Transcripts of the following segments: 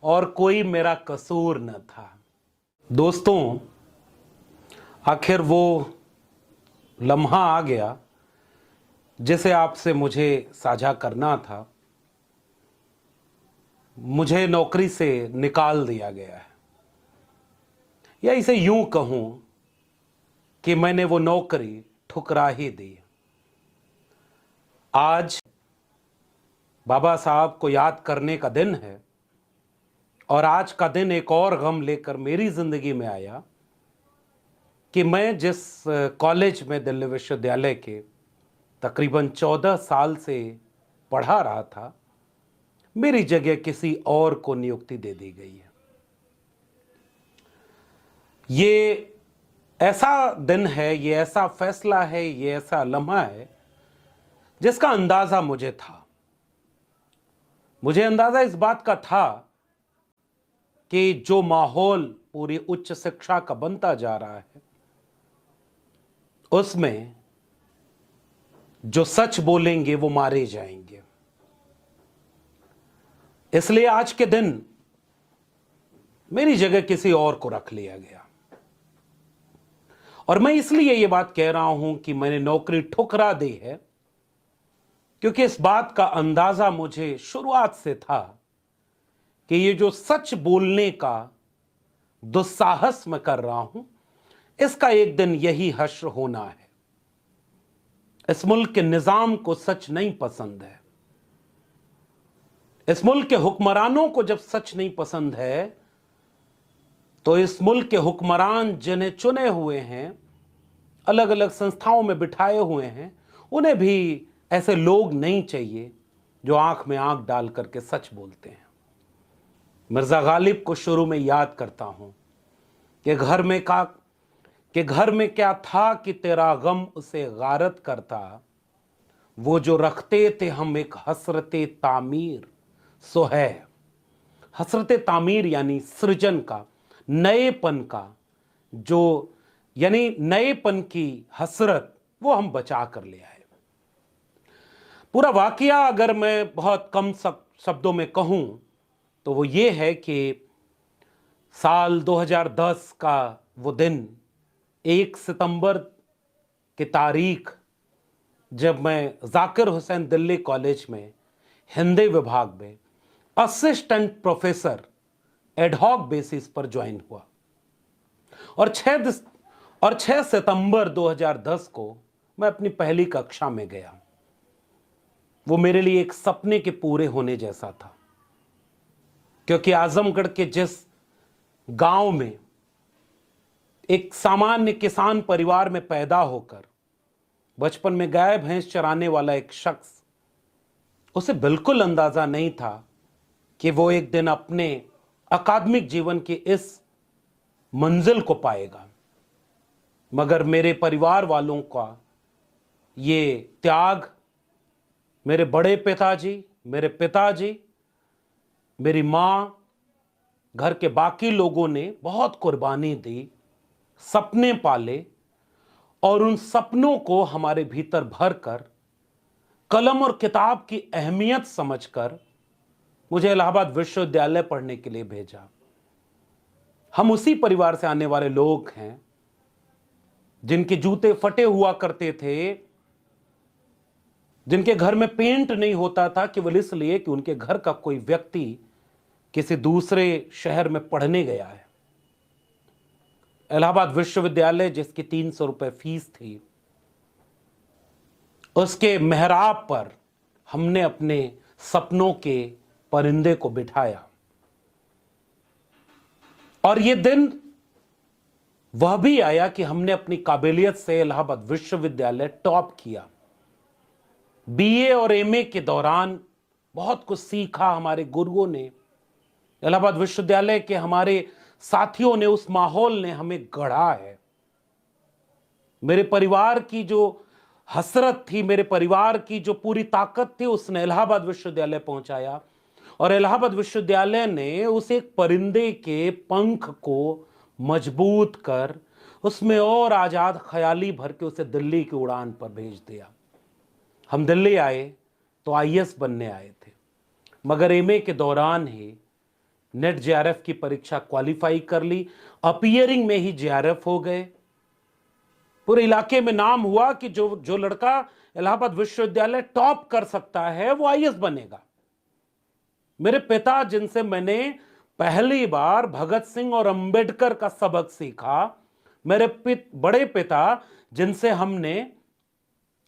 और कोई मेरा कसूर न था। दोस्तों, आखिर वो लम्हा आ गया जिसे आपसे मुझे साझा करना था। मुझे नौकरी से निकाल दिया गया है, या इसे यूं कहूं कि मैंने वो नौकरी ठुकरा ही दी। आज बाबा साहब को याद करने का दिन है, और आज का दिन एक और गम लेकर मेरी जिंदगी में आया कि मैं जिस कॉलेज में दिल्ली विश्वविद्यालय के तकरीबन 14 साल से पढ़ा रहा था, मेरी जगह किसी और को नियुक्ति दे दी गई है। ये ऐसा दिन है, ये ऐसा फैसला है, ये ऐसा लम्हा है जिसका अंदाजा मुझे था। मुझे अंदाजा इस बात का था कि जो माहौल पूरी उच्च शिक्षा का बनता जा रहा है, उसमें जो सच बोलेंगे वो मारे जाएंगे। इसलिए आज के दिन मेरी जगह किसी और को रख लिया गया। और मैं इसलिए ये बात कह रहा हूं कि मैंने नौकरी ठुकरा दी है, क्योंकि इस बात का अंदाजा मुझे शुरुआत से था कि ये जो सच बोलने का दुस्साहस मैं कर रहा हूं, इसका एक दिन यही हश्र होना है। इस मुल्क के निजाम को सच नहीं पसंद है। इस मुल्क के हुक्मरानों को जब सच नहीं पसंद है, तो इस मुल्क के हुक्मरान जिन्हें चुने हुए हैं, अलग अलग संस्थाओं में बिठाए हुए हैं, उन्हें भी ऐसे लोग नहीं चाहिए जो आंख में आंख डाल करके सच बोलते हैं। मिर्जा गालिब को शुरू में याद करता हूं कि घर में क्या था कि तेरा गम उसे गारत करता, वो जो रखते थे हम एक हसरते तामीर सो है। हसरते तामीर यानी सृजन का, नएपन का, जो यानी नएपन की हसरत, वो हम बचा कर ले आए। पूरा वाकया अगर मैं बहुत कम शब्दों में कहूं तो वो ये है कि साल 2010 का वो दिन, 1 सितंबर की तारीख, जब मैं जाकिर हुसैन दिल्ली कॉलेज में हिंदी विभाग में असिस्टेंट प्रोफेसर एडहॉक बेसिस पर ज्वाइन हुआ, और 6 सितंबर 2010 को मैं अपनी पहली कक्षा में गया। वो मेरे लिए एक सपने के पूरे होने जैसा था, क्योंकि आजमगढ़ के जिस गांव में एक सामान्य किसान परिवार में पैदा होकर बचपन में गाय भैंस चराने वाला एक शख्स, उसे बिल्कुल अंदाजा नहीं था कि वो एक दिन अपने अकादमिक जीवन की इस मंजिल को पाएगा। मगर मेरे परिवार वालों का ये त्याग, मेरे बड़े पिताजी, मेरे पिताजी, मेरी मां, घर के बाकी लोगों ने बहुत कुर्बानी दी, सपने पाले, और उन सपनों को हमारे भीतर भरकर, कलम और किताब की अहमियत समझकर मुझे इलाहाबाद विश्वविद्यालय पढ़ने के लिए भेजा। हम उसी परिवार से आने वाले लोग हैं जिनके जूते फटे हुआ करते थे, जिनके घर में पेंट नहीं होता था केवल इसलिए कि उनके घर का कोई व्यक्ति किसी दूसरे शहर में पढ़ने गया है। इलाहाबाद विश्वविद्यालय, जिसकी 300 रुपए फीस थी, उसके मेहराब पर हमने अपने सपनों के परिंदे को बिठाया। और यह दिन वह भी आया कि हमने अपनी काबिलियत से इलाहाबाद विश्वविद्यालय टॉप किया। बीए और एमए के दौरान बहुत कुछ सीखा हमारे गुरुओं ने, इलाहाबाद विश्वविद्यालय के हमारे साथियों ने, उस माहौल ने हमें गढ़ा है। मेरे परिवार की जो हसरत थी, मेरे परिवार की जो पूरी ताकत थी, उसने इलाहाबाद विश्वविद्यालय पहुंचाया, और इलाहाबाद विश्वविद्यालय ने उस एक परिंदे के पंख को मजबूत कर उसमें और आजाद ख्याली भर के उसे दिल्ली की उड़ान पर भेज दिया। हम दिल्ली आए तो आईएएस बनने आए थे, मगर एमए के दौरान ही नेट जेआरएफ की परीक्षा क्वालिफाई कर ली, अपीयरिंग में ही जेआरएफ हो गए। पूरे इलाके में नाम हुआ कि जो जो लड़का इलाहाबाद विश्वविद्यालय टॉप कर सकता है वो आईएएस बनेगा। मेरे पिता, जिनसे मैंने पहली बार भगत सिंह और अंबेडकर का सबक सीखा, मेरे बड़े पिता, जिनसे हमने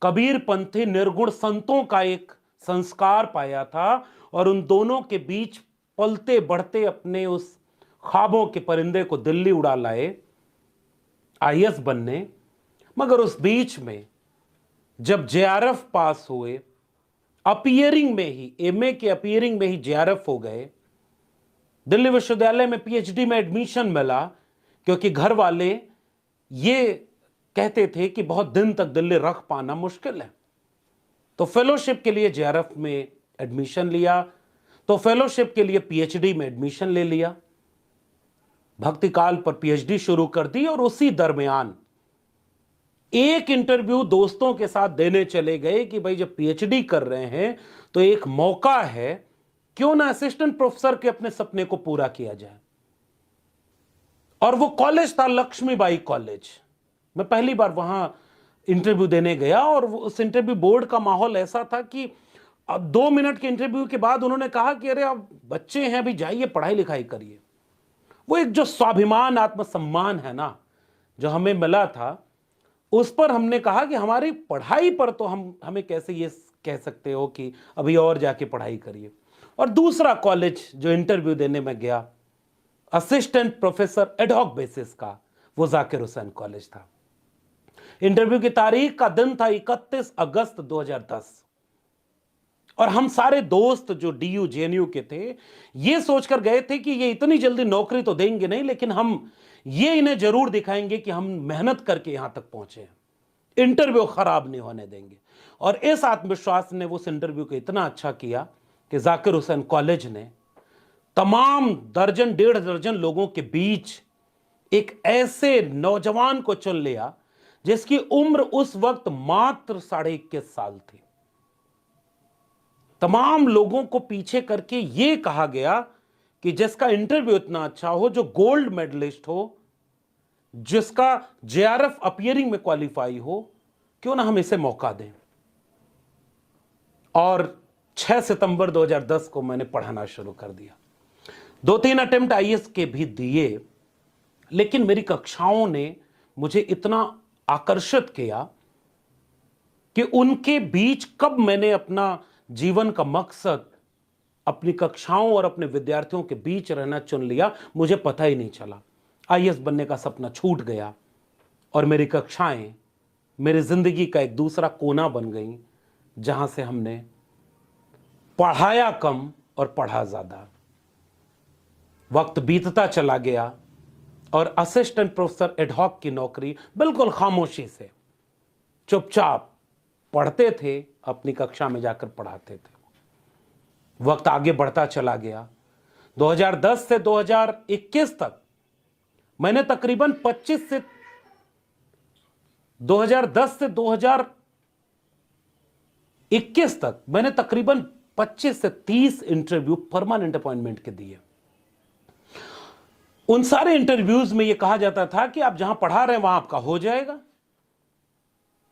कबीरपंथी निर्गुण संतों का एक संस्कार पाया था, और उन दोनों के बीच पलते बढ़ते अपने उस ख्वाबों के परिंदे को दिल्ली उड़ा लाए आईएएस बनने। मगर उस बीच में जब जेआरएफ पास हुए, अपीयरिंग में ही, एमए के अपीयरिंग में ही जेआरएफ हो गए, दिल्ली विश्वविद्यालय में पीएचडी में एडमिशन मिला, क्योंकि घर वाले ये कहते थे कि बहुत दिन तक दिल्ली रख पाना मुश्किल है। तो फेलोशिप के लिए जेआरएफ में एडमिशन लिया, तो फेलोशिप के लिए पीएचडी में एडमिशन ले लिया, भक्ति काल पर पीएचडी शुरू कर दी। और उसी दरमियान एक इंटरव्यू दोस्तों के साथ देने चले गए कि भाई जब पीएचडी कर रहे हैं तो एक मौका है, क्यों ना असिस्टेंट प्रोफेसर के अपने सपने को पूरा किया जाए। और वो कॉलेज था लक्ष्मीबाई कॉलेज। मैं पहली बार वहां इंटरव्यू देने गया, और उस इंटरव्यू बोर्ड का माहौल ऐसा था कि अब 2 मिनट के इंटरव्यू के बाद उन्होंने कहा कि अरे आप बच्चे हैं, अभी जाइए पढ़ाई लिखाई करिए। वो एक जो स्वाभिमान, आत्मसम्मान है ना, जो हमें मिला था, उस पर हमने कहा कि हमारी पढ़ाई पर तो हमें कैसे ये कह सकते हो कि अभी और जाके पढ़ाई करिए। और दूसरा कॉलेज जो इंटरव्यू देने में गया, असिस्टेंट प्रोफेसर एडहॉक बेसिस का, वो जाकिर हुसैन कॉलेज था। इंटरव्यू की तारीख का दिन था 31 अगस्त 2010। और हम सारे दोस्त जो डीयू जेएनयू के थे, ये सोचकर गए थे कि ये इतनी जल्दी नौकरी तो देंगे नहीं, लेकिन हम ये इन्हें जरूर दिखाएंगे कि हम मेहनत करके यहां तक पहुंचे हैं, इंटरव्यू खराब नहीं होने देंगे। और इस आत्मविश्वास ने उस इंटरव्यू को इतना अच्छा किया कि जाकिर हुसैन कॉलेज ने तमाम दर्जन 1.5 दर्जन लोगों के बीच एक ऐसे नौजवान को चुन लिया जिसकी उम्र उस वक्त मात्र 21.5 साल थी। तमाम लोगों को पीछे करके यह कहा गया कि जिसका इंटरव्यू इतना अच्छा हो, जो गोल्ड मेडलिस्ट हो, जिसका जेआरएफ अपीयरिंग में क्वालिफाई हो, क्यों ना हम इसे मौका दें। और 6 सितंबर 2010 को मैंने पढ़ाना शुरू कर दिया। 2-3 अटेम्प्ट आईएएस के भी दिए, लेकिन मेरी कक्षाओं ने मुझे इतना आकर्षित किया कि उनके बीच कब मैंने अपना जीवन का मकसद अपनी कक्षाओं और अपने विद्यार्थियों के बीच रहना चुन लिया, मुझे पता ही नहीं चला। आईएएस बनने का सपना छूट गया, और मेरी कक्षाएं मेरी जिंदगी का एक दूसरा कोना बन गई, जहां से हमने पढ़ाया कम और पढ़ा ज्यादा। वक्त बीतता चला गया, और असिस्टेंट प्रोफेसर एडहॉक की नौकरी बिल्कुल खामोशी से, चुपचाप पढ़ते थे, अपनी कक्षा में जाकर पढ़ाते थे। वक्त आगे बढ़ता चला गया। 2010 से 2021 तक मैंने तकरीबन 2010 से 2021 तक मैंने तकरीबन 25 से 30 इंटरव्यू परमानेंट अपॉइंटमेंट के दिए। उन सारे इंटरव्यूज में यह कहा जाता था कि आप जहां पढ़ा रहे हैं वहां आपका हो जाएगा।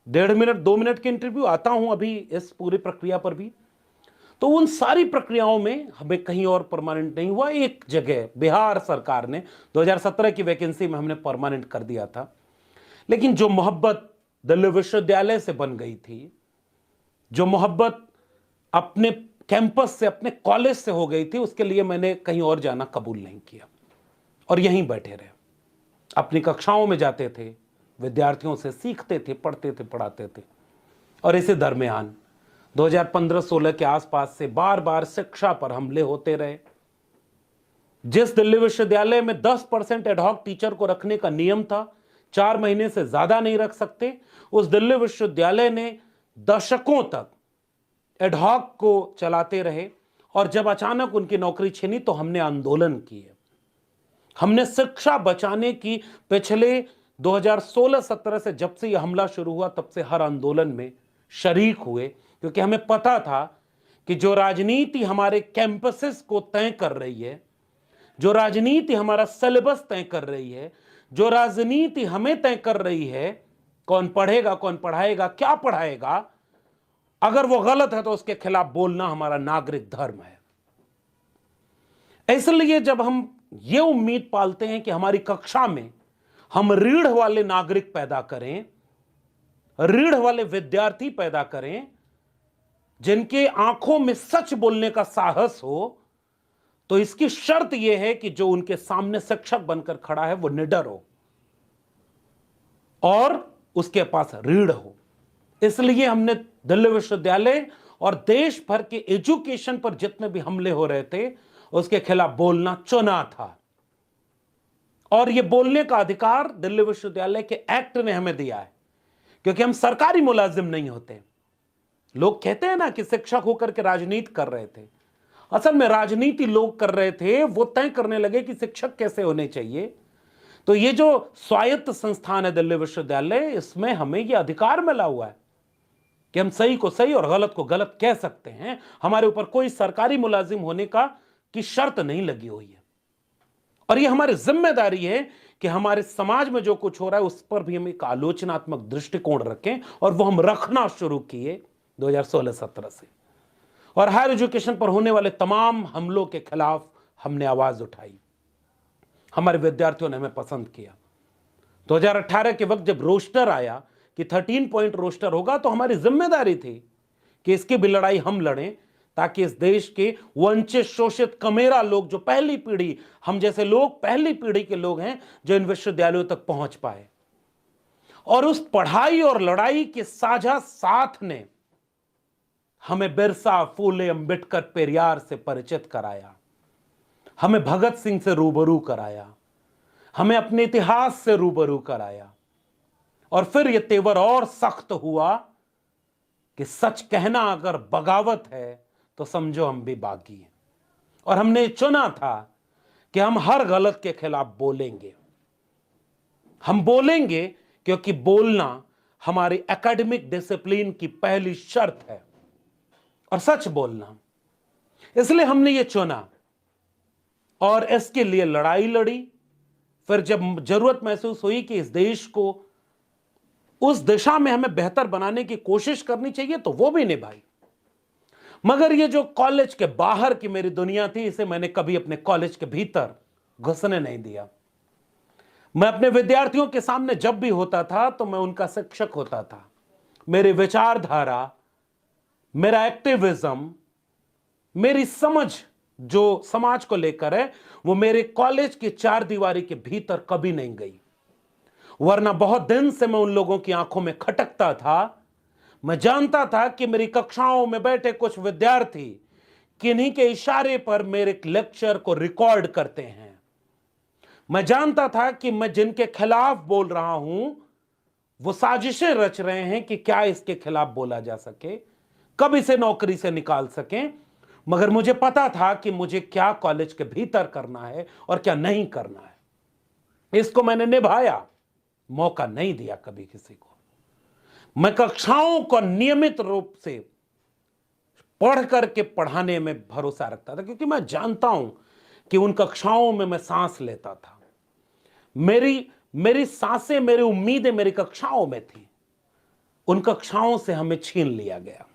1.5 मिनट 2 मिनट के इंटरव्यू, आता हूं अभी इस पूरी प्रक्रिया पर भी। तो उन सारी प्रक्रियाओं में हमें कहीं और परमानेंट नहीं हुआ। एक जगह बिहार सरकार ने 2017 की वैकेंसी में हमने परमानेंट कर दिया था, लेकिन जो मोहब्बत दिल्ली विश्वविद्यालय से बन गई थी, जो मोहब्बत अपने कैंपस से, अपने कॉलेज से हो गई थी, उसके लिए मैंने कहीं और जाना कबूल नहीं किया और यहीं बैठे रहे। अपनी कक्षाओं में जाते थे, विद्यार्थियों से सीखते थे, पढ़ते थे, पढ़ाते थे। और इसी दरमियान 2015-16 के आसपास से बार बार शिक्षा पर हमले होते रहे। जिस दिल्ली विश्वविद्यालय में 10% एडहॉक टीचर को रखने का नियम था, 4 महीने से ज्यादा नहीं रख सकते, उस दिल्ली विश्वविद्यालय ने दशकों तक एडहॉक को चलाते रहे। और जब अचानक उनकी नौकरी छिनी तो हमने आंदोलन किए। हमने शिक्षा बचाने की पिछले 2016-17 से, जब से यह हमला शुरू हुआ, तब से हर आंदोलन में शरीक हुए, क्योंकि हमें पता था कि जो राजनीति हमारे कैंपसेस को तय कर रही है, जो राजनीति हमारा सिलेबस तय कर रही है, जो राजनीति हमें तय कर रही है, कौन पढ़ेगा, कौन पढ़ाएगा, क्या पढ़ाएगा, अगर वो गलत है तो उसके खिलाफ बोलना हमारा नागरिक धर्म है। इसलिए जब हम ये उम्मीद पालते हैं कि हमारी कक्षा में हम रीढ़ वाले नागरिक पैदा करें, रीढ़ वाले विद्यार्थी पैदा करें, जिनके आंखों में सच बोलने का साहस हो, तो इसकी शर्त यह है कि जो उनके सामने शिक्षक बनकर खड़ा है वो निडर हो और उसके पास रीढ़ हो। इसलिए हमने दिल्ली विश्वविद्यालय और देश भर के एजुकेशन पर जितने भी हमले हो रहे थे उसके खिलाफ बोलना चुना था। और यह बोलने का अधिकार दिल्ली विश्वविद्यालय के एक्ट ने हमें दिया है, क्योंकि हम सरकारी मुलाजिम नहीं होते। लोग कहते हैं ना कि शिक्षक होकर के राजनीति कर रहे थे, असल में राजनीति लोग कर रहे थे, वो तय करने लगे कि शिक्षक कैसे होने चाहिए। तो ये जो स्वायत्त संस्थान है दिल्ली विश्वविद्यालय, इसमें हमें यह अधिकार मिला हुआ है कि हम सही को सही और गलत को गलत कह सकते हैं। हमारे ऊपर कोई सरकारी मुलाजिम होने की शर्त नहीं लगी हुई है। और ये हमारी जिम्मेदारी है कि हमारे समाज में जो कुछ हो रहा है उस पर भी हम एक आलोचनात्मक दृष्टिकोण रखें, और वो हम रखना शुरू किए 2016-17 से। और हायर एजुकेशन पर होने वाले तमाम हमलों के खिलाफ हमने आवाज उठाई। हमारे विद्यार्थियों ने हमें पसंद किया। 2018 के वक्त जब रोस्टर आया कि 13 पॉइंट रोस्टर होगा, तो हमारी जिम्मेदारी थी कि इसकी भी लड़ाई हम लड़ें, ताकि इस देश के वंचित, शोषित, कमेरा लोग, जो पहली पीढ़ी, हम जैसे लोग पहली पीढ़ी के लोग हैं, जो इन विश्वविद्यालयों तक पहुंच पाए। और उस पढ़ाई और लड़ाई के साझा साथ ने हमें बिरसा, फूले, अंबेडकर, पेरियार से परिचित कराया, हमें भगत सिंह से रूबरू कराया, हमें अपने इतिहास से रूबरू कराया। और फिर यह तेवर और सख्त हुआ कि सच कहना अगर बगावत है तो समझो हम भी बागी हैं। और हमने चुना था कि हम हर गलत के खिलाफ बोलेंगे। हम बोलेंगे क्योंकि बोलना हमारी एकेडमिक डिसिप्लिन की पहली शर्त है, और सच बोलना। इसलिए हमने ये चुना और इसके लिए लड़ाई लड़ी। फिर जब जरूरत महसूस हुई कि इस देश को उस दिशा में हमें बेहतर बनाने की कोशिश करनी चाहिए, तो वो भी निभाई। मगर ये जो कॉलेज के बाहर की मेरी दुनिया थी, इसे मैंने कभी अपने कॉलेज के भीतर घुसने नहीं दिया। मैं अपने विद्यार्थियों के सामने जब भी होता था तो मैं उनका शिक्षक होता था। मेरी विचारधारा, मेरा एक्टिविज्म, मेरी समझ जो समाज को लेकर है, वो मेरे कॉलेज की चार दीवारी के भीतर कभी नहीं गई। वरना बहुत दिन से मैं उन लोगों की आंखों में खटकता था। मैं जानता था कि मेरी कक्षाओं में बैठे कुछ विद्यार्थी किन्हीं के इशारे पर मेरे लेक्चर को रिकॉर्ड करते हैं। मैं जानता था कि मैं जिनके खिलाफ बोल रहा हूं वो साजिशें रच रहे हैं कि क्या इसके खिलाफ बोला जा सके, कब इसे नौकरी से निकाल सकें। मगर मुझे पता था कि मुझे क्या कॉलेज के भीतर करना है और क्या नहीं करना है। इसको मैंने निभाया, मौका नहीं दिया कभी किसी को। मैं कक्षाओं को नियमित रूप से पढ़ करके पढ़ाने में भरोसा रखता था, क्योंकि मैं जानता हूं कि उन कक्षाओं में मैं सांस लेता था। मेरी सांसें, मेरी उम्मीदें मेरी कक्षाओं में थी। उन कक्षाओं से हमें छीन लिया गया।